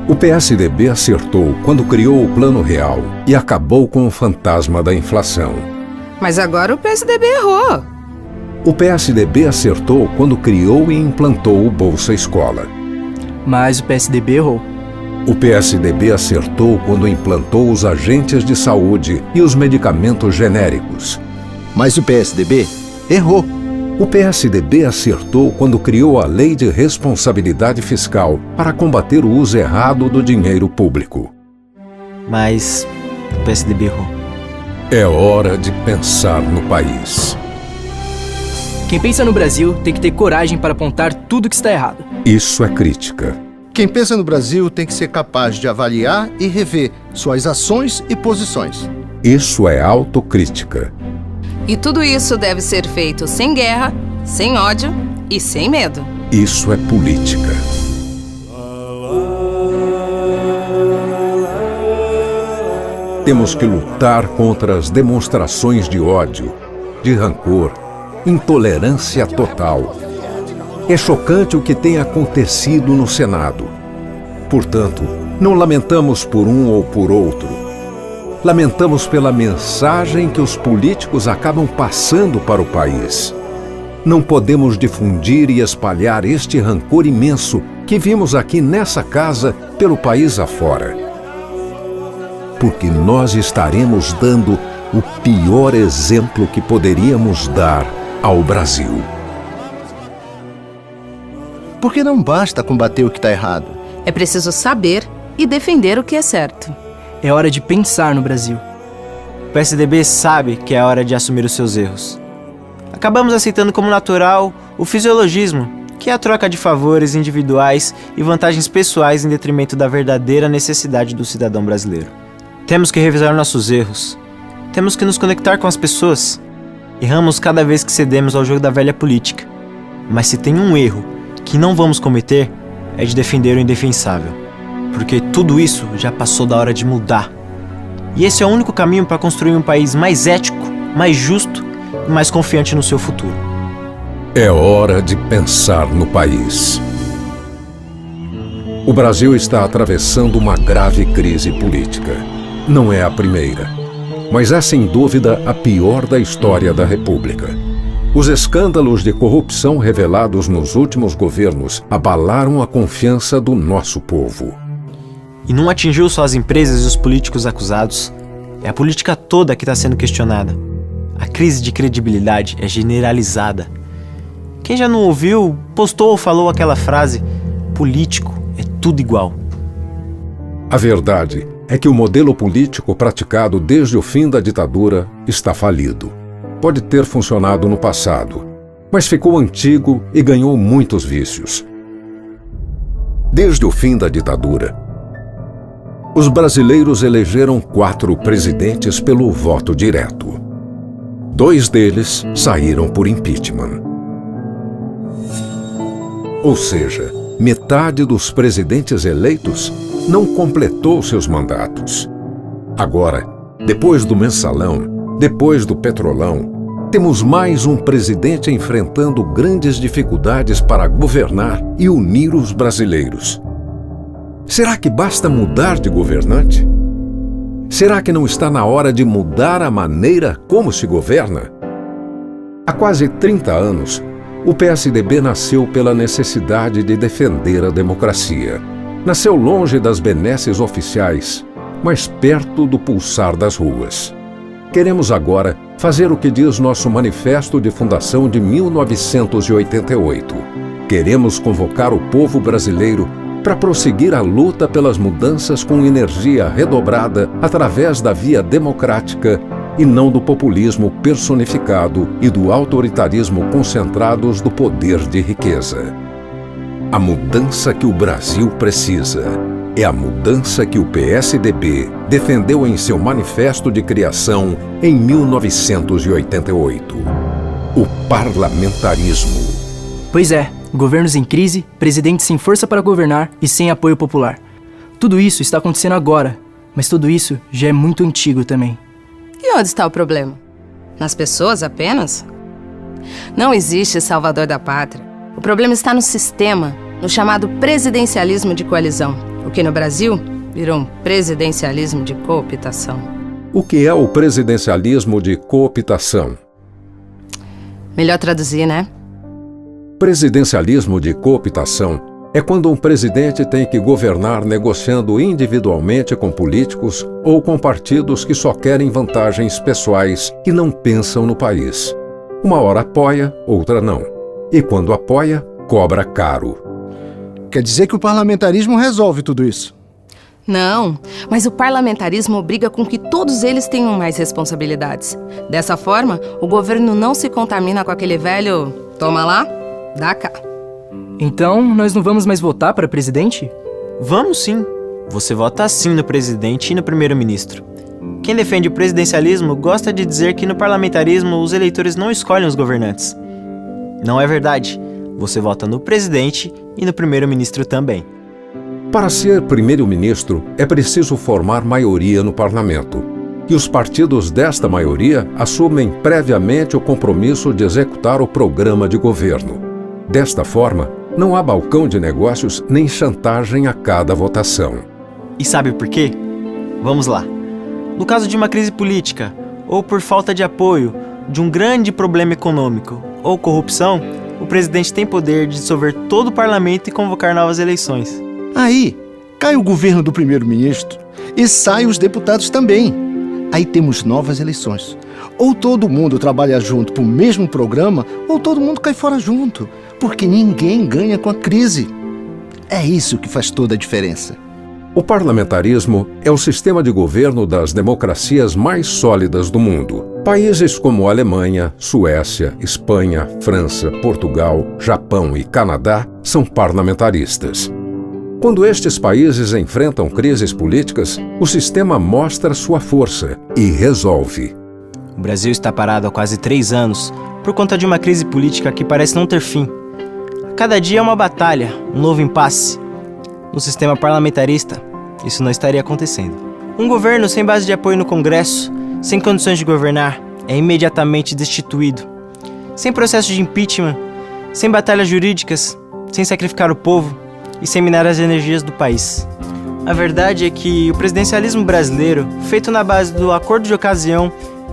O PSDB acertou quando criou o Plano Real e acabou com o fantasma da inflação. Mas agora o PSDB errou. O PSDB acertou quando criou e implantou o Bolsa Escola. Mas o PSDB errou. O PSDB acertou quando implantou os agentes de saúde e os medicamentos genéricos. Mas o PSDB errou. O PSDB acertou quando criou a Lei de Responsabilidade Fiscal para combater o uso errado do dinheiro público. Mas o PSDB errou. É hora de pensar no país. Quem pensa no Brasil tem que ter coragem para apontar tudo que está errado. Isso é crítica. Quem pensa no Brasil tem que ser capaz de avaliar e rever suas ações e posições. Isso é autocrítica. E tudo isso deve ser feito sem guerra, sem ódio e sem medo. Isso é política. Temos que lutar contra as demonstrações de ódio, de rancor, intolerância total. É chocante o que tem acontecido no Senado. Portanto, não lamentamos por um ou por outro. Lamentamos pela mensagem que os políticos acabam passando para o país. Não podemos difundir e espalhar este rancor imenso que vimos aqui nessa casa pelo país afora. Porque nós estaremos dando o pior exemplo que poderíamos dar ao Brasil. Porque não basta combater o que está errado. É preciso saber e defender o que é certo. É hora de pensar no Brasil. O PSDB sabe que é hora de assumir os seus erros. Acabamos aceitando como natural o fisiologismo, que é a troca de favores individuais e vantagens pessoais em detrimento da verdadeira necessidade do cidadão brasileiro. Temos que revisar nossos erros. Temos que nos conectar com as pessoas. Erramos cada vez que cedemos ao jogo da velha política. Mas se tem um erro que não vamos cometer, é de defender o indefensável. Porque tudo isso já passou da hora de mudar. E esse é o único caminho para construir um país mais ético, mais justo e mais confiante no seu futuro. É hora de pensar no país. O Brasil está atravessando uma grave crise política. Não é a primeira, mas é sem dúvida a pior da história da República. Os escândalos de corrupção revelados nos últimos governos abalaram a confiança do nosso povo. E não atingiu só as empresas e os políticos acusados. É a política toda que está sendo questionada. A crise de credibilidade é generalizada. Quem já não ouviu, postou ou falou aquela frase: político é tudo igual. A verdade é que o modelo político praticado desde o fim da ditadura está falido. Pode ter funcionado no passado, mas ficou antigo e ganhou muitos vícios. Desde o fim da ditadura, os brasileiros elegeram 4 presidentes pelo voto direto. 2 deles saíram por impeachment. Ou seja, metade dos presidentes eleitos não completou seus mandatos. Agora, depois do mensalão, depois do petrolão, temos mais um presidente enfrentando grandes dificuldades para governar e unir os brasileiros. Será que basta mudar de governante? Será que não está na hora de mudar a maneira como se governa? Há quase 30 anos, o PSDB nasceu pela necessidade de defender a democracia. Nasceu longe das benesses oficiais, mas perto do pulsar das ruas. Queremos agora fazer o que diz nosso manifesto de fundação de 1988. Queremos convocar o povo brasileiro para prosseguir a luta pelas mudanças com energia redobrada através da via democrática e não do populismo personificado e do autoritarismo concentrados do poder de riqueza. A mudança que o Brasil precisa é a mudança que o PSDB defendeu em seu manifesto de criação em 1988. O parlamentarismo. Pois é, governos em crise, presidentes sem força para governar e sem apoio popular. Tudo isso está acontecendo agora, mas tudo isso já é muito antigo também. E onde está o problema? Nas pessoas apenas? Não existe salvador da pátria. O problema está no sistema, no chamado presidencialismo de coalizão. O que no Brasil virou um presidencialismo de cooptação. O que é o presidencialismo de cooptação? Melhor traduzir, né? Presidencialismo de cooptação é quando um presidente tem que governar negociando individualmente com políticos ou com partidos que só querem vantagens pessoais e não pensam no país. Uma hora apoia, outra não. E quando apoia, cobra caro. Quer dizer que o parlamentarismo resolve tudo isso? Não, mas o parlamentarismo obriga com que todos eles tenham mais responsabilidades. Dessa forma, o governo não se contamina com aquele velho toma lá, dá cá. Então, nós não vamos mais votar para presidente? Vamos sim. Você vota sim no presidente e no primeiro-ministro. Quem defende o presidencialismo gosta de dizer que no parlamentarismo os eleitores não escolhem os governantes. Não é verdade. Você vota no presidente e no primeiro-ministro também. Para ser primeiro-ministro, é preciso formar maioria no parlamento. E os partidos desta maioria assumem previamente o compromisso de executar o programa de governo. Desta forma, não há balcão de negócios nem chantagem a cada votação. E sabe por quê? Vamos lá. No caso de uma crise política, ou por falta de apoio, de um grande problema econômico, ou corrupção, o presidente tem poder de dissolver todo o parlamento e convocar novas eleições. Aí, cai o governo do primeiro-ministro e saem os deputados também. Aí temos novas eleições. Ou todo mundo trabalha junto para o mesmo programa, ou todo mundo cai fora junto, porque ninguém ganha com a crise. É isso que faz toda a diferença. O parlamentarismo é o sistema de governo das democracias mais sólidas do mundo. Países como Alemanha, Suécia, Espanha, França, Portugal, Japão e Canadá são parlamentaristas. Quando estes países enfrentam crises políticas, o sistema mostra sua força e resolve. O Brasil está parado há quase 3 anos por conta de uma crise política que parece não ter fim. A cada dia é uma batalha, um novo impasse. No sistema parlamentarista, isso não estaria acontecendo. Um governo sem base de apoio no Congresso, sem condições de governar, é imediatamente destituído. Sem processo de impeachment, sem batalhas jurídicas, sem sacrificar o povo e sem minar as energias do país. A verdade é que o presidencialismo brasileiro, feito na base do acordo de ocasião,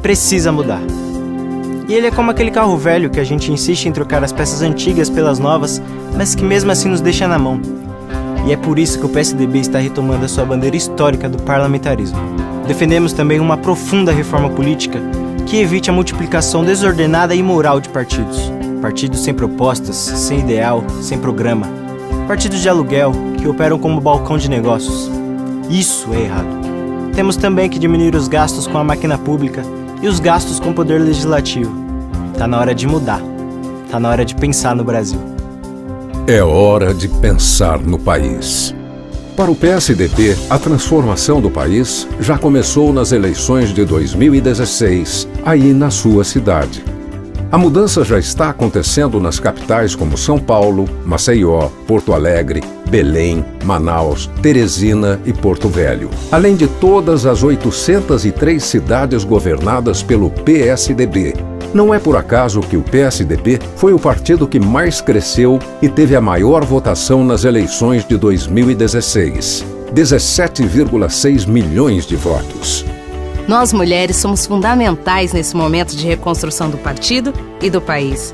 precisa mudar. E ele é como aquele carro velho que a gente insiste em trocar as peças antigas pelas novas, mas que mesmo assim nos deixa na mão. E é por isso que o PSDB está retomando a sua bandeira histórica do parlamentarismo. Defendemos também uma profunda reforma política que evite a multiplicação desordenada e imoral de partidos. Partidos sem propostas, sem ideal, sem programa. Partidos de aluguel que operam como balcão de negócios. Isso é errado. Temos também que diminuir os gastos com a máquina pública e os gastos com o poder legislativo. Tá na hora de mudar. Tá na hora de pensar no Brasil. É hora de pensar no país. Para o PSDB, a transformação do país já começou nas eleições de 2016, aí na sua cidade. A mudança já está acontecendo nas capitais como São Paulo, Maceió, Porto Alegre, Belém, Manaus, Teresina e Porto Velho. Além de todas as 803 cidades governadas pelo PSDB. Não é por acaso que o PSDB foi o partido que mais cresceu e teve a maior votação nas eleições de 2016. 17,6 milhões de votos. Nós, mulheres, somos fundamentais nesse momento de reconstrução do partido e do país.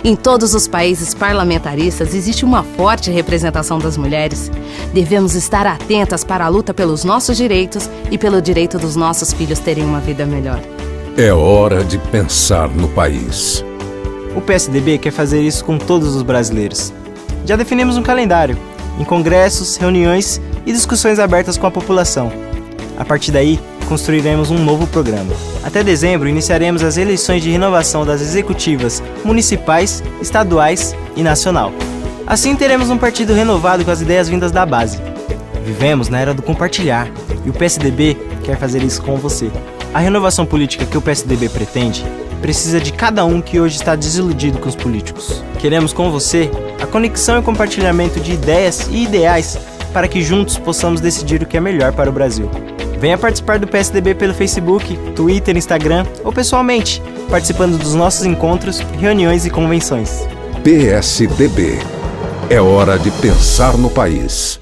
Em todos os países parlamentaristas existe uma forte representação das mulheres. Devemos estar atentas para a luta pelos nossos direitos e pelo direito dos nossos filhos terem uma vida melhor. É hora de pensar no país. O PSDB quer fazer isso com todos os brasileiros. Já definimos um calendário, em congressos, reuniões e discussões abertas com a população. A partir daí, construiremos um novo programa. Até dezembro, iniciaremos as eleições de renovação das executivas municipais, estaduais e nacional. Assim, teremos um partido renovado com as ideias vindas da base. Vivemos na era do compartilhar e o PSDB quer fazer isso com você. A renovação política que o PSDB pretende precisa de cada um que hoje está desiludido com os políticos. Queremos com você a conexão e compartilhamento de ideias e ideais para que juntos possamos decidir o que é melhor para o Brasil. Venha participar do PSDB pelo Facebook, Twitter, Instagram ou pessoalmente, participando dos nossos encontros, reuniões e convenções. PSDB. É hora de pensar no país.